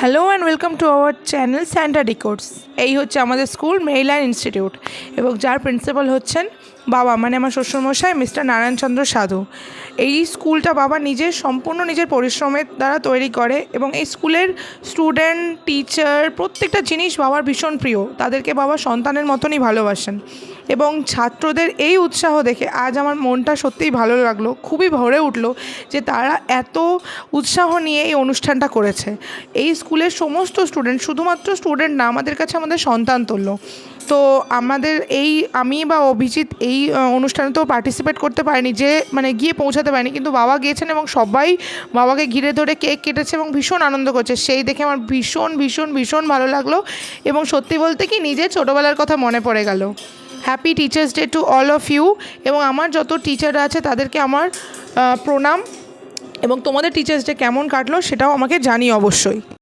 Hello and welcome to our channel Santa decodes. এই হচ্ছে আমাদের স্কুল মেরিল্যান্ড ইনস্টিটিউট এবং যার প্রিন্সিপাল হচ্ছেন বাবা, মানে আমার শ্বশুরমশাই মিস্টার নারায়ণচন্দ্র সাধু। এই স্কুলটা বাবা সম্পূর্ণ নিজের পরিশ্রমের দ্বারা তৈরি করে এবং এই স্কুলের স্টুডেন্ট, টিচার, প্রত্যেকটা জিনিস বাবার ভীষণ প্রিয়। তাদেরকে বাবা সন্তানের মতনই ভালোবাসেন এবং ছাত্রদের এই উৎসাহ দেখে আজ আমার মনটা সত্যিই ভালো লাগলো, খুবই ভরে উঠলো যে তারা এত উৎসাহ নিয়ে এই অনুষ্ঠানটা করেছে। এই স্কুলের সমস্ত স্টুডেন্ট, শুধুমাত্র স্টুডেন্ট না, আমাদের কাছে আমাদের সন্তান তুল্য। তো আমাদের আমি বা অভিজিৎ এই অনুষ্ঠানে তো পার্টিসিপেট করতে পারিনি, গিয়ে পৌঁছাতে পারিনি, কিন্তু বাবা গিয়েছেন এবং সবাই বাবাকে ঘিরে ধরে কেক কেটেছে এবং ভীষণ আনন্দ করছে। সেই দেখে আমার ভীষণ ভীষণ ভীষণ ভালো লাগলো এবং সত্যি বলতে কি নিজের ছোটোবেলার কথা মনে পড়ে গেল। Happy teachers day to all of you. এবং আমার যত টিচাররা আছে তাদেরকে আমার প্রণাম। এবং তোমাদের টিচার্স ডে কেমন কাটলো সেটাও আমাকে জানিও অবশ্যই।